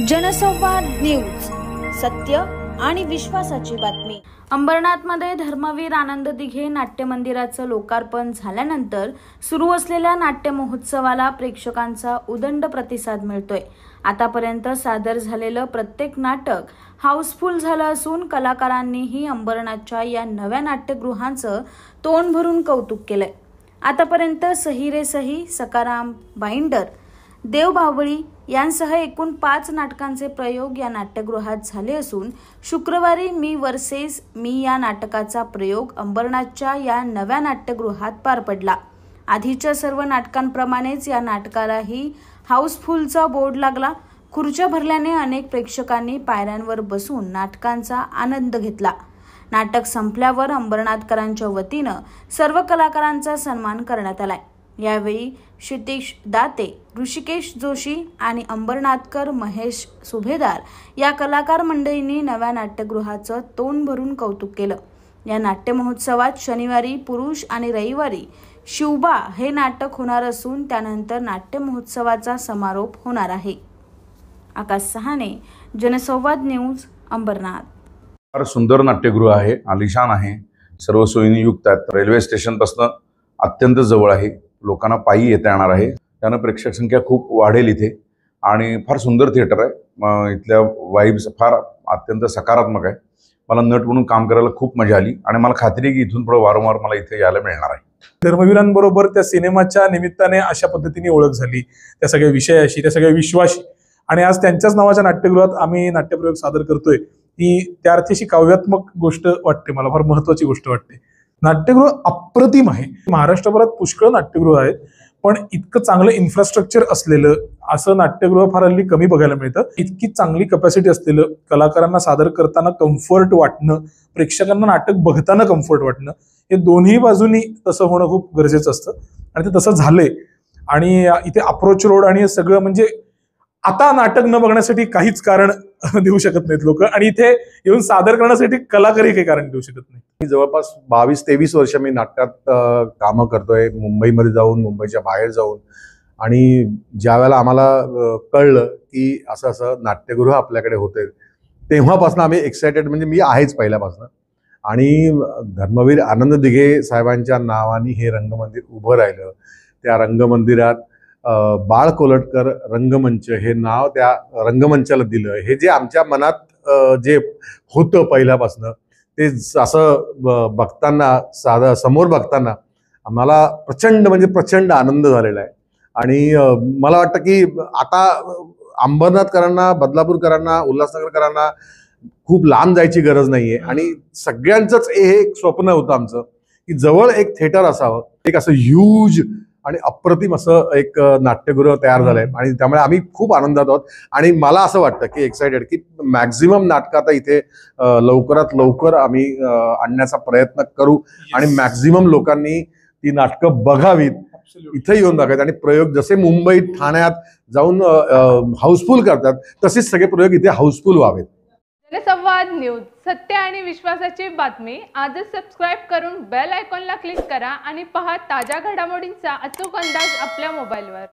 जनसंवाद न्यूज, सत्य आणि विश्वासाची बातमी। अंबरनाथमध्ये धर्मवीर आनंद दिघे नाट्य मंदिराचं लोकार्पण झाल्यानंतर सुरू असलेल्या नाट्य महोत्सवाला प्रेक्षकांचा उदंड प्रतिसाद मिळतोय। आतापर्यंत सादर झालेलं प्रत्येक नाटक हाऊसफुल झालं असून कलाकारांनीही अंबरनाथच्या या नव्या नाट्यगृहांचं तोंड भरून कौतुक केलंय। आतापर्यंत सही रे सही, सकाराम बाइंडर, देव बावळी यांसह एकूण 5 नाटकांचे प्रयोग या नाट्यगृहात झाले असून शुक्रवारी मी वर्सेस मी या नाटकाचा प्रयोग अंबरनाथच्या या नव्या नाट्यगृहात पार पडला। आधीच्या सर्व नाटकांप्रमाणेच या नाटकालाही हाऊसफुलचा बोर्ड लागला। खुर्च्या भरल्याने अनेक प्रेक्षकांनी पायऱ्यांवर बसून नाटकांचा आनंद घेतला। नाटक संपल्यावर अंबरनाथकरांच्या वतीनं सर्व कलाकारांचा सन्मान करण्यात आलाय। यावेळी क्षितिज दाते, ऋषिकेश जोशी आणि अंबरनाथकर महेश सुभेदार या कलाकार मंडळींनी नव्या नाट्यगृहाचं तोंड भरून कौतुक केलं। या नाट्य महोत्सवात शनिवारी पुरुष आणि रविवारी शिवबा हे नाटक होणार असून त्यानंतर नाट्य महोत्सवाचा समारोप होणार आहे। आकाश सहाने, जनसंवाद न्यूज, अंबरनाथ। फार सुंदर नाट्यगृह आहे, आलिशान आहे, सर्व सोयींनी युक्त आहेत। रेल्वे स्टेशन पासून अत्यंत जवळ आहे, लोकांना पायी येता येणार आहे। त्यानं प्रेक्षक संख्या खूप वाढेल इथे आणि फार सुंदर थिएटर आहे। इथल्या वाइब्स फार अत्यंत सकारात्मक आहे। मला नट म्हणून काम करायला खूप मजा आली आणि मला खात्री आहे की इथून पुढे वारंवार मला इथे यायला मिळणार आहे। धर्मवीरांबरोबर त्या सिनेमाच्या निमित्ताने अशा पद्धतीने ओळख झाली, त्या सगळ्या विषयाशी, त्या सगळ्या विश्वाशी, आणि आज त्यांच्याच नावाच्या नाट्यगृहात आम्ही नाट्यप्रयोग सादर करतोय। ही त्या अर्थाची काव्यात्मक गोष्ट वाटते, मला फार महत्त्वाची गोष्ट वाटते। नाट्यगृह अप्रतिम आहे। महाराष्ट्रभरात पुष्कळ नाट्यगृह आहेत, पण इतकं चांगलं इन्फ्रास्ट्रक्चर असलेलं असं नाट्यगृह फार हल्ली कमी बघायला मिळतं। इतकी चांगली कॅपॅसिटी असलेलं, कलाकारांना सादर करताना कम्फर्ट वाटणं, प्रेक्षकांना नाटक बघताना कम्फर्ट वाटणं, हे दोन्ही बाजूनी तसं होणं खूप गरजेचं असतं आणि ते तसं झालंय। आणि इथे अप्रोच रोड आणि हे सगळं, म्हणजे आता नाटक न बघण्यासाठी काहीच कारण देऊ शकत नाहीत लोक, आणि इथे येऊन सादर करण्यासाठी कलाकारही काही कारण देऊ शकत नाही। जवळपास 22-23 वर्ष मी नाटकात कामं करतोय, मुंबईमध्ये जाऊन, मुंबईच्या बाहेर जाऊन। आणि ज्या वेळेला आम्हाला कळलं की असं असं नाट्यगृह आपल्याकडे होते, तेव्हापासून आम्ही एक्सायटेड, म्हणजे मी आहेच पहिल्यापासून। आणि धर्मवीर आनंद दिघे साहेबांच्या नावाने हे रंगमंदिर उभं राहिलं। त्या रंगमंदिरात बाळ कोलटकर रंगमंच हे नाव त्या रंगमंचाला दिलं। हे जे आमच्या मनात जे होतं पहिल्यापासून, ते असं बघताना, समोर बघताना आम्हाला प्रचंड, म्हणजे प्रचंड आनंद झालेला आहे। आणि मला वाटतं की आता अंबरनाथकरांना, बदलापूरकरांना, उल्हासनगरकरांना खूप लांब जायची गरज नाहीये। आणि सगळ्यांचंच हे एक स्वप्न होतं आमचं की जवळ एक थिएटर असावं, एक असं ह्यूज आणि अप्रतिम असं एक नाट्यगृह तयार झालंय। आणि त्यामुळे आम्ही खूप आनंदात आहोत। आणि मला असं वाटतं की एक्सायटेड की मॅक्झिमम नाटकं आता इथे लवकरात लवकर आम्ही आणण्याचा प्रयत्न करू आणि मॅक्झिमम लोकांनी ती नाटकं बघावीत, इथे येऊन बघावीत। आणि प्रयोग जसे मुंबईत, ठाण्यात जाऊन हाऊसफुल करतात, तसेच सगळे प्रयोग इथे हाऊसफुल व्हावेत। जनसंवाद न्यूज, सत्य आणि विश्वासाची बातमी। आजच सबस्क्राइब करून बेल आयकॉनला क्लिक करा आणि पहा ताज्या घडामोडींचा अचूक अंदाज आपल्या मोबाईलवर।